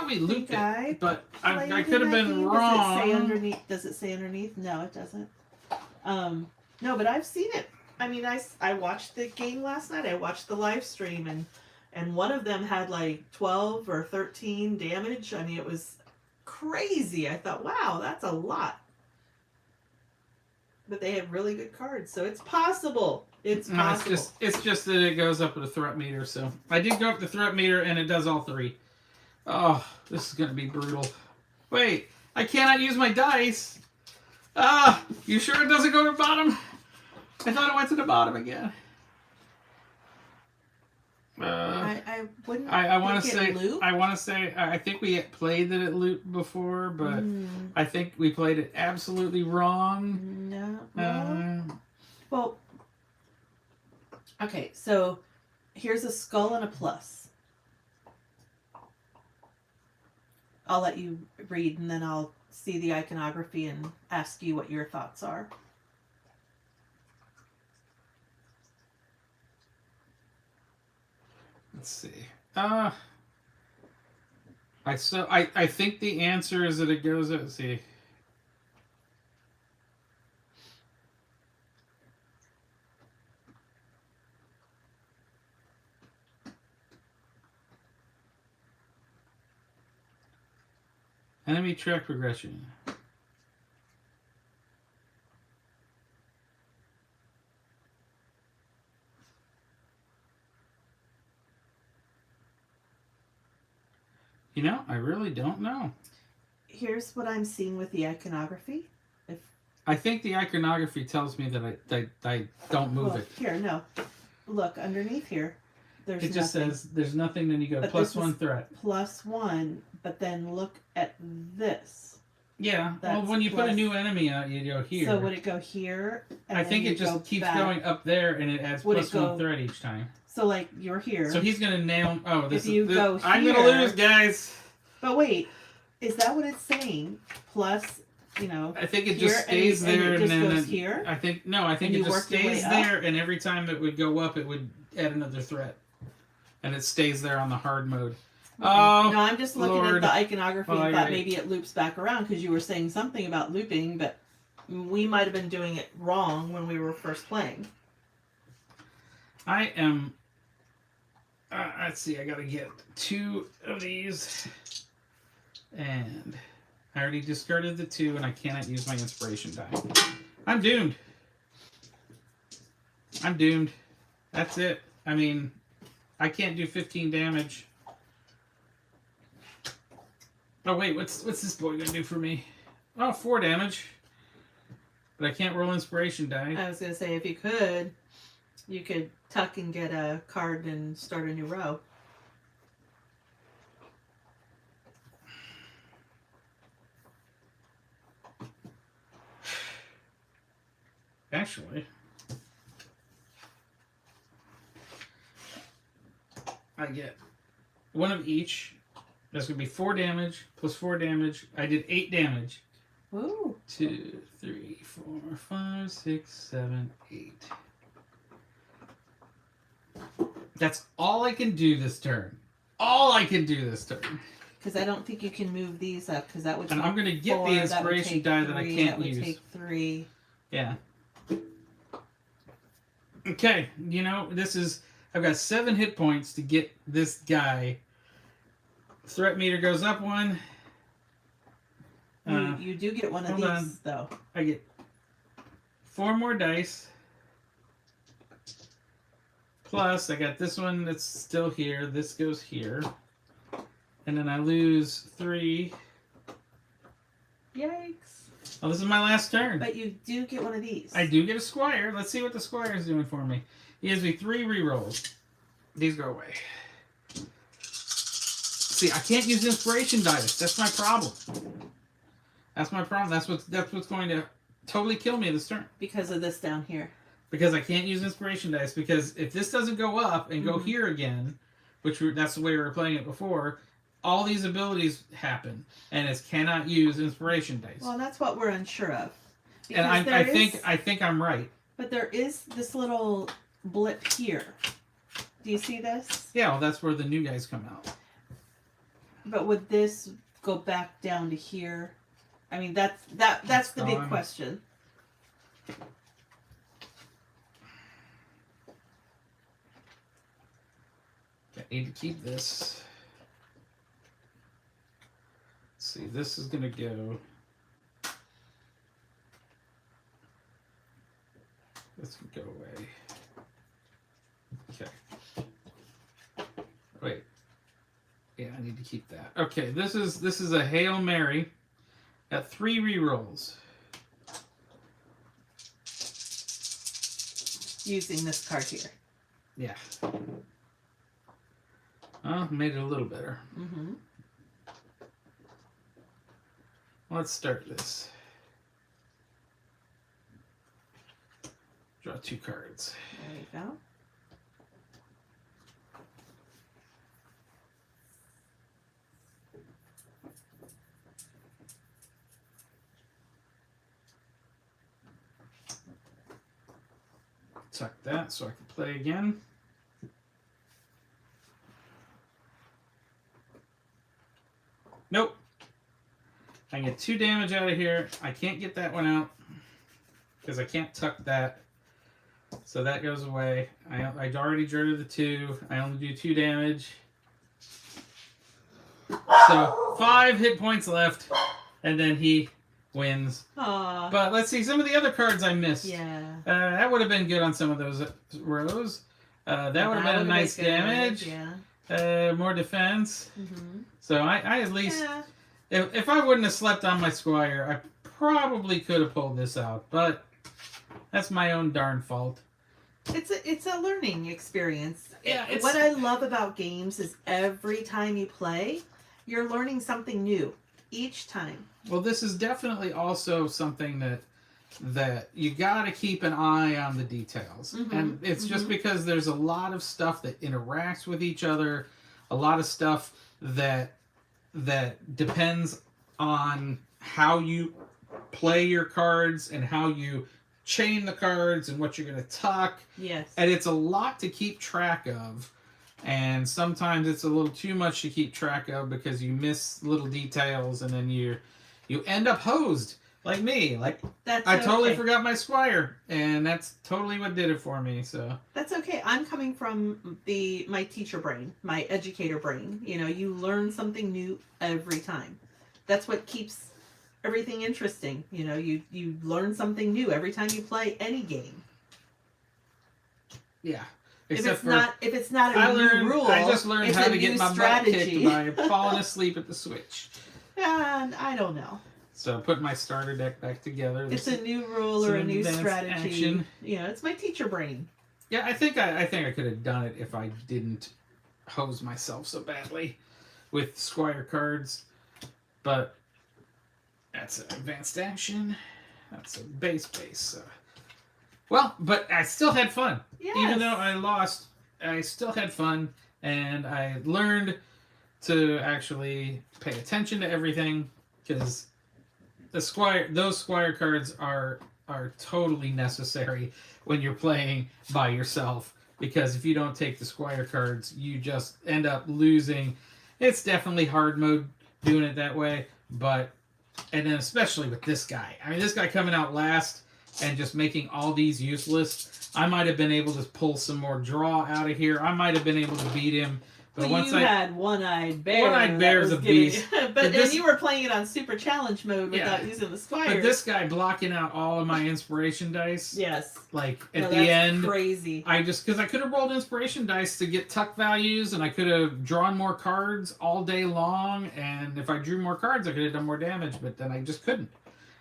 A: we looped it, but I could have been wrong.
B: Does it say underneath? Does it say underneath? No, it doesn't. No, but I've seen it. I mean, I watched the game last night. I watched the live stream, and one of them had like 12 or 13 damage. I mean, it was crazy. I thought, wow, that's a lot. But they have really good cards, so it's possible. It's possible.
A: It's just that it goes up with a threat meter. So I did go up the threat meter, and it does all 3. Oh, this is gonna be brutal. Wait, I cannot use my dice. You sure it doesn't go to the bottom? I thought it went to the bottom again.
B: I wouldn't.
A: I want to say.
B: Loop?
A: I want to say. I think we played that it looped before, but I think we played it absolutely wrong.
B: No. Well. Okay, so here's a skull and a plus. I'll let you read, and then I'll see the iconography and ask you what your thoughts are.
A: Let's see. I think the answer is that it goes. Let's see. Enemy track progression. You know, I really don't know.
B: Here's what I'm seeing with the iconography.
A: I think the iconography tells me that I don't move it.
B: Here, no. Look, underneath here, there's
A: it just
B: nothing.
A: says there's nothing, then you go
B: But
A: +1 threat.
B: +1, but then look at this.
A: Yeah, well,
B: That's
A: when you put a new enemy out, you go here.
B: So would it go here?
A: I think it just keeps going up there, and it adds +1 threat each time.
B: So like you're here.
A: So he's gonna nail. Oh, this
B: if you
A: is. This,
B: go
A: I'm
B: here,
A: gonna lose, guys.
B: But wait, is that what it's saying? Plus, you know.
A: I think it just stays there,
B: and
A: then
B: goes here.
A: I think it just stays there, and every time it would go up, it would add another threat, and it stays there on the hard mode.
B: Okay.
A: Oh,
B: no, I'm just looking
A: Lord.
B: at the iconography and thought
A: Right.
B: maybe it loops back around because you were saying something about looping, but we might have been doing it wrong when we were first playing.
A: I am. Let's see. I gotta get 2 of these, and I already discarded the 2, and I cannot use my inspiration die. I'm doomed. I'm doomed. That's it. I mean, I can't do 15 damage. Oh wait, what's this boy gonna do for me? Oh, 4 damage. But I can't roll inspiration die.
B: I was gonna say if you could tuck and get a card and start a new row.
A: Actually, I get one of each. That's going to be 4 damage plus 4 damage. I did 8 damage.
B: Ooh.
A: 2, 3, 4, 5, 6, 7, 8. That's all I can do this turn. All I can do this turn.
B: Because I don't think you can move these up, because that would take
A: And I'm going to get
B: 4,
A: the inspiration die that I can't
B: that would
A: use.
B: take 3.
A: Yeah. Okay, you know, I've got 7 hit points to get this guy. Threat meter goes up 1.
B: You do get one of
A: hold
B: these,
A: on.
B: though.
A: I get 4 more dice. Plus, I got this one that's still here. This goes here. And then I lose 3.
B: Yikes.
A: Oh, this is my last turn.
B: But you do get one of these.
A: I do get a squire. Let's see what the squire is doing for me. He gives me 3 rerolls. These go away. See, I can't use inspiration dice. That's my problem. That's my problem. That's what's going to totally kill me this turn.
B: Because of this down here.
A: Because I can't use inspiration dice. Because if this doesn't go up and go here again, that's the way we were playing it before, all these abilities happen, and it cannot use inspiration dice.
B: Well, that's what we're unsure of.
A: And I think I'm right.
B: But there is this little blip here. Do you see this?
A: Yeah, well, that's where the new guys come out.
B: But would this go back down to here? I mean, that's the big question.
A: I need to keep this. Let's see, this is gonna go. This can go away. Okay. Wait. Yeah, I need to keep that. Okay, this is a Hail Mary at 3 rerolls.
B: Using this card here.
A: Yeah. Oh, made it a little better.
B: Mm-hmm.
A: Let's start this. Draw 2 cards.
B: There you go.
A: Tuck that so I can play again. Nope. I get 2 damage out of here. I can't get that one out because I can't tuck that. So that goes away. I already drew the 2. I only do 2 damage. So 5 hit points left, and then he wins.
B: Aww.
A: But let's see some of the other cards I missed.
B: Yeah.
A: That would have been good on some of those rows. That would have been a nice damage.
B: Yeah.
A: More defense.
B: Mm-hmm.
A: So I at least,
B: Yeah.
A: if I wouldn't have slept on my squire, I probably could have pulled this out. But that's my own darn fault.
B: It's a learning experience.
A: Yeah.
B: What I love about games is every time you play, you're learning something new each time.
A: Well, this is definitely also something that you got to keep an eye on the details.
B: Mm-hmm.
A: And it's just because there's a lot of stuff that interacts with each other, a lot of stuff that depends on how you play your cards and how you chain the cards and what you're going to tuck.
B: Yes.
A: And it's a lot to keep track of. And sometimes it's a little too much to keep track of because you miss little details and then you end up hosed like me. Like I totally forgot my squire, and that's totally what did it for me. So
B: that's okay. I'm coming from my teacher brain, my educator brain. You know, you learn something new every time. That's what keeps everything interesting. You know, you learn something new every time you play any game.
A: Yeah.
B: If it's not a new rule,
A: I just learned how to get my butt kicked by
B: strategy.
A: falling asleep at the switch.
B: And I don't know.
A: So I put my starter deck back together.
B: It's a new rule or a new
A: advanced
B: strategy.
A: action.
B: You know, it's my teacher brain.
A: Yeah, I think I could have done it if I didn't hose myself so badly with squire cards. But that's an advanced action. That's a base. Well, but I still had fun.
B: Yes.
A: Even though I lost, I still had fun. and I learned to actually pay attention to everything because those squire cards are totally necessary when you're playing by yourself, because if you don't take the squire cards, you just end up losing. It's definitely hard mode doing it that way, but and then especially with this guy. I mean, this guy coming out last and just making all these useless. I might have been able to pull some more draw out of here. I might have been able to beat him. But
B: well, you had One-Eyed Bear.
A: One-Eyed Bear's a beast.
B: But then you were playing it on Super Challenge mode without using the squires.
A: But this guy blocking out all of my inspiration dice.
B: Yes.
A: Like at the end,
B: crazy.
A: Because I could have rolled inspiration dice to get tuck values, and I could have drawn more cards all day long. And if I drew more cards, I could have done more damage. But then I just couldn't.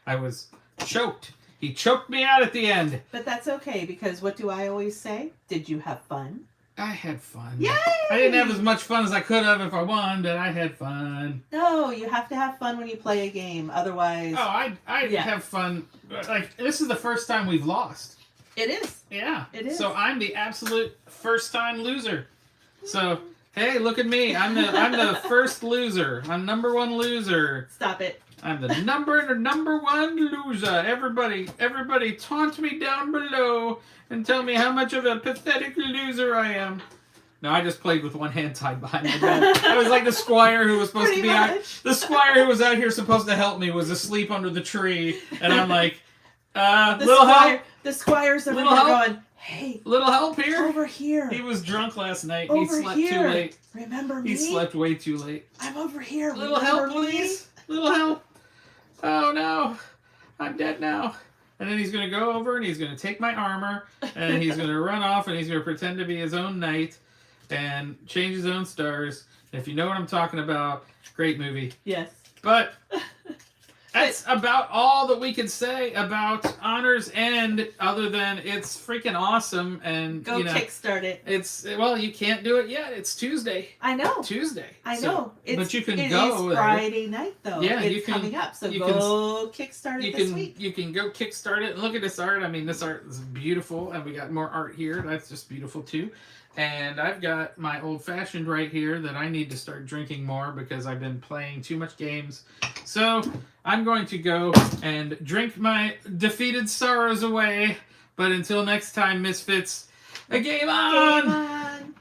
A: I was choked. He choked me out at the end.
B: But that's okay, because what do I always say? Did you have fun?
A: I had fun.
B: Yay!
A: I didn't have as much fun as I could have if I won, but I had fun.
B: No, you have to have fun when you play a game. Otherwise...
A: Oh, I have fun. Like, this is the first time we've lost.
B: It is.
A: Yeah.
B: It is.
A: So I'm the absolute first-time loser. So, hey, look at me. I'm the first loser. I'm number one loser.
B: Stop it.
A: I'm the number one loser. Everybody taunt me down below and tell me how much of a pathetic loser I am. No, I just played with one hand tied behind my back. I was like the squire who was supposed to be out. The squire who was out here supposed to help me was asleep under the tree, and I'm like, help.
B: The squire's over there going, hey,
A: little help here.
B: Over here.
A: He was drunk last night.
B: Over
A: he slept
B: here.
A: too late.
B: Remember me?
A: He slept way too late.
B: I'm over here.
A: Little help, please. Little help. Oh no, I'm dead now. And then he's going to go over and he's going to take my armor and he's going to run off and he's going to pretend to be his own knight and change his own stars. And if you know what I'm talking about, great movie.
B: Yes.
A: But that's about all that we can say about Honor's End, other than it's freaking awesome. And
B: go kickstart it.
A: Well, you can't do it yet. It's Tuesday.
B: I know.
A: Tuesday.
B: I know.
A: But you can
B: it
A: go.
B: It is Friday night though.
A: Yeah,
B: it's coming up. So go kickstart it this week.
A: You can go kickstart it. Look at this art. I mean, this art is beautiful, and we got more art here. That's just beautiful too. And I've got my old fashioned right here that I need to start drinking more because I've been playing too much games. So I'm going to go and drink my defeated sorrows away. But until next time, Misfits, a game on!
B: Game on!